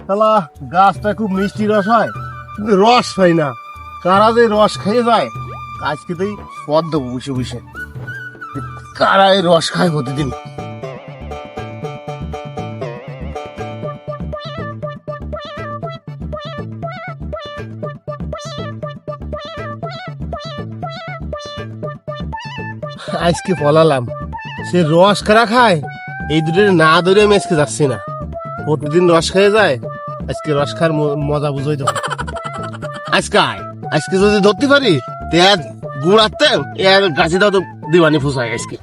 শালা গাছটা খুব মিষ্টি রস হয়, কিন্তু রস হয় না। কারা যে রস খেয়ে যায়, আজকে তুই পদ দেবো বসে বসে। কারা এই রস খায় প্রতিদিন? আজকে ফলালাম, সে রস কারা খায়, এই দুটোর না ধরে আমি আজকে যাচ্ছি না। প্রতিদিন রস খেয়ে যায়, আজকে রস খাওয়ার মজা বুঝাই দেবো। আজকে যদি ধরতে পারি তেজ গুড়াতে এর গাছে দাও তো দিবানি ফুসায় আজকে।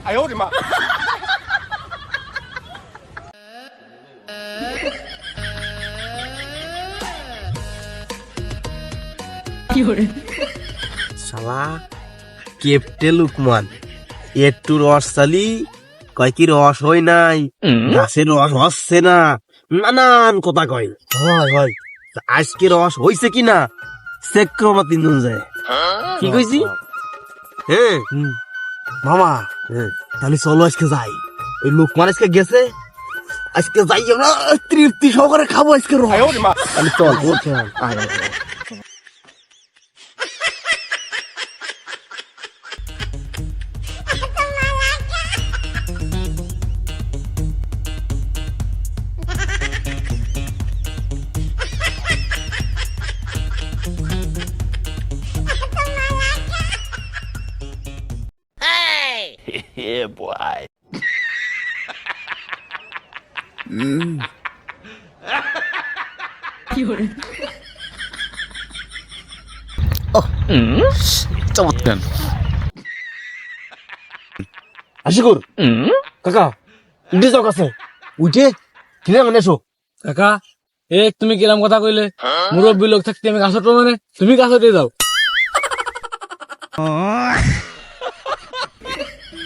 শালা কেপটে লুকমান একটু রস চালি কয় কি রস হয় নাই, গাছের রস হচ্ছে না, নানান কথা কয়। হয় হয়, আজকে রস হইছে কিনা চেক করো তিনজন যায়। কি কইছি? হ্যাঁ মামা, তাহলে চলো আজকে যাই। ওই লোকমান আজকে গেছে, আজকে যাই আমরা তৃপ্তি সহকারে খাবো আজকে রস। তাহলে চল আয়। Yeah, boy. চমৎকার। আশিকুর কাকা, উঠে যাও কাছে, উঠে কিনে মানে এসো। কাকা তুমি কিরম কথা কইলে? মুরব্বী লোক থাকতে আমি গাছ উঠবো মানে? তুমি গাছ উঠে যাও।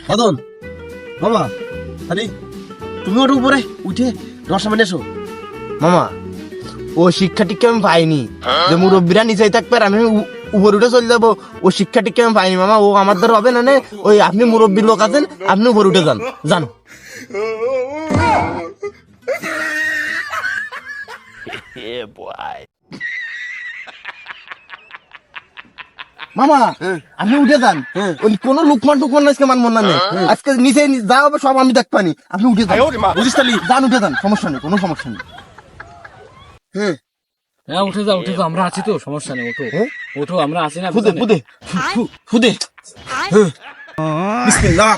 মদন মামা, আরে তুমি ওর উপরে উঠে রস মানে এসো। মামা, ও শিক্ষা টিক্ষা আমি পাইনি যে মুরব্বীরা নিচেই থাকবে আর আমি উপরে উঠে চলে যাবো। ও শিক্ষা টিক্ষা আমি পাইনি মামা, ও আমার দ্বারা হবে না। ওই আপনি মুরব্বী লোক আছেন, আপনি উপরে উঠে যান যান। Yeah, boy. মামা আপনি উঠে যান, ওই কোন লুকমান টুকমান আজকে মানব না। আজকে নিচে যা হবে সব আমি দেখ পানি, আপনি উঠে যান। বুঝিস তালি যান, উঠে যান, সমস্যা নেই, কোনো সমস্যা নেই। হ্যাঁ উঠে যাও, উঠে যাও, আমরা আছি তো, সমস্যা নেই। ওঠো ওঠো, আমরা আছি না? ফুদে ফুদে ফুদে বিসমিল্লাহ।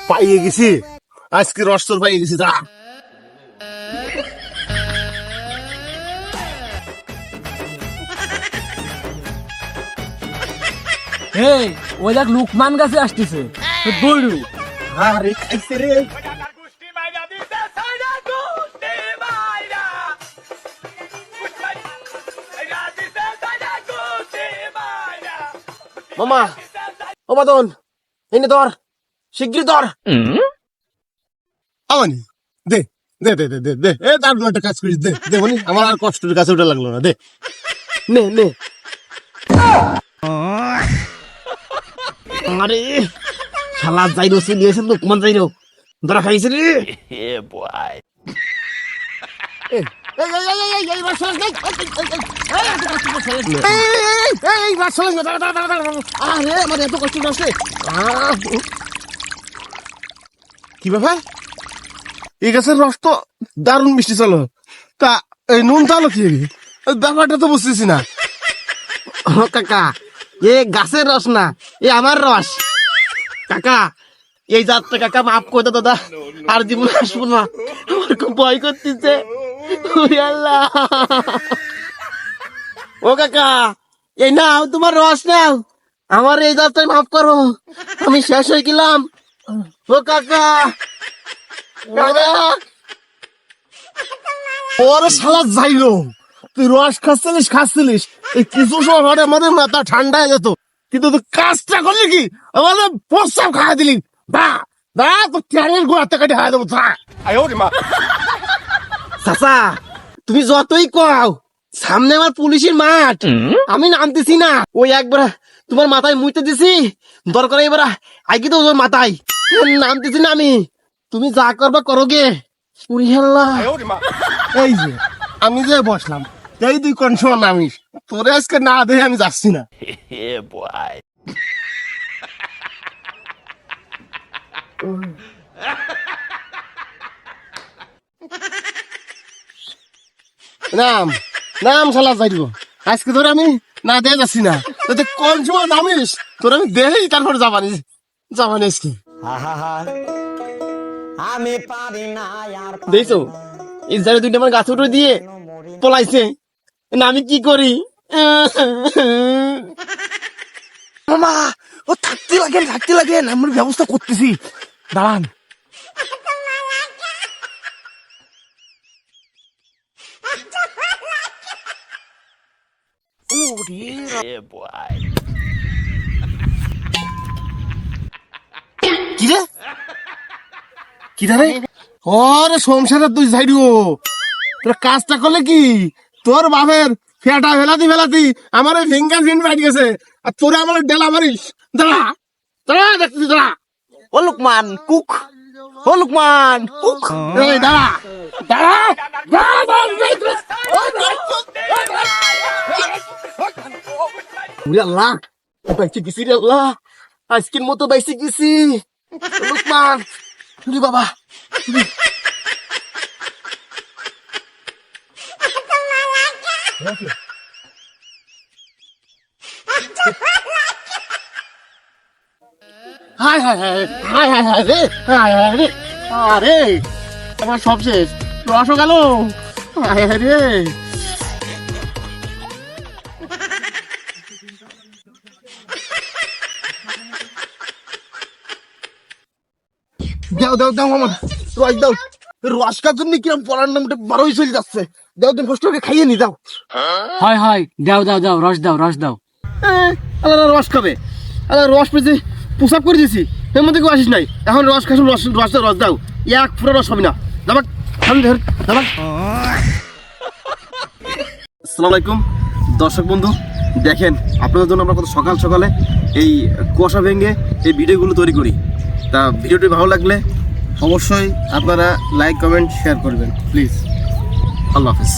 পাইয়ে গেছি আজকে রস তোর, পাইয়ে গেছি। যা এই ওই দেখ লুকমান গাছে আসতেছে, দৌড়ু। আরে খাইছে রে। মামা ও মদন, এনে ধর, শিগগির ধর। আমানি দে দে দে দে দে দে, এ তার একটা কাজ করিস, দে দে মনি, আমার আর কষ্টের কাছে ওটা লাগলো না, দে নে নে। আরে শালা যাইরো সিলিয়েছে লোকমান যাইরো, ধরা খাইছে রে। Yeah, boy. কি ব্যাপার, এই গাছের রস তো দারুণ মিষ্টি চলো, তা এই নুন চালো কি ব্যাপারটা তো বুঝতেছি না। কাকা এ গাছের রস না, এ আমার রস। কাকা এই যাত্রা কাকা মাফ করে দাও দাদা, আর জীবন আসবো না, আমার খুব ভয় করতেছে। ও কাকা এই নাও তোমার রস, নাও, আমার এই যাত্রায় মাফ করো, আমি শেষ হয়ে গেলাম। ও কাকা, ওরে শালা যাইলো, তুই রস খাচ্ছিলিস এই কিছু সময় আমাদের মাথা ঠান্ডা হয়ে যেত, কিন্তু তুই কাজটা করলি কি, আমাদের প্রস্তাব খাওয়া দিলি। দা দা তো ক্যারের গোড়াতে কেটে খাওয়া দেবো। চাচা তুমি যতই কও, সামনে আমার পুলিশের মাঠ, আমি নামতেছি না। ওই একবার তোমার মাথায় মুইতে দিছি, দরকার এবার আগে তো তোমার মাথায় নাম দিছি না আমি, তুমি যা করবা করো গে। উরি আল্লাহ, এই যে আমি যে বসলাম, এই তুই কোন সময় নামিস, তোরে আজকে না দেখে আমি যাচ্ছি না। Yeah, boy. নাম নাম শালা যাইব, আজকে তোর আমি না দেখে যাচ্ছি না, তোতে কোন সময় নামিস তোর আমি দেখেই তারপর যাবানি যাবানি আজকে। দেখছো ইসরায়েল দুইটা আমার গাছ উঠে দিয়ে পলাইছে, না আমি কি করি? মামা ও থাকতে লাগেন আমার ব্যবস্থা করতেছি, দাঁড়ান। Yeah, boy. কিরে কিরে ওরে সংসারের তুই যাইডিও, তোর কাজটা করলে কি তোর বাপের ফেটা ফেলাতি আমার ওই ফিঙ্গার প্রিন্ট বাইট গেছে, আর তোরা আমার ডেলা মারিস। দাঁড়া দাঁড়া দেখতেছি, দাঁড়া। ও লুকমান কুক, ও লুকমান কুক, এই দাঁড়া দাঁড়া আল্লাহ, বাইসে গেছি রে আল্লাহ, আজকের মতো বাইসে গেছি। লুকমান বাবা, হায় হায় হায় হায় হায় হায় রে, হায় হায় রে, আরে আমার সব শেষ, রসও গেল, হায় হায় রে। দাও দাও দাও আমার রস দাও, রস কার জন্য কিরম পড়ার নামটা বারোই চলে যাচ্ছে, দাও তুমি হোস্টেলকে খাইয়ে নি দাও। হয় হয়, দাও দাও দাও, রস দাও রস দাও। আল্লাহ রস খাবে, আল্লাহ রস পেয়েছে পোশাক করে দিয়েছি, এর মধ্যে কেউ আসিস নাই, এখন রস খাস, রস রস দাও, এক পুরো রস হবে না, যাবাক যাবাক। আসসালামু আলাইকুম দর্শক বন্ধু, দেখেন আপনাদের জন্য আমরা কত সকাল সকালে এই কুয়াশা ভেঙে এই ভিডিওগুলো তৈরি করি। তা ভিডিওটি ভালো লাগলে অবশ্যই আপনারা লাইক কমেন্ট শেয়ার করবেন প্লিজ। আল্লাহ হাফিজ।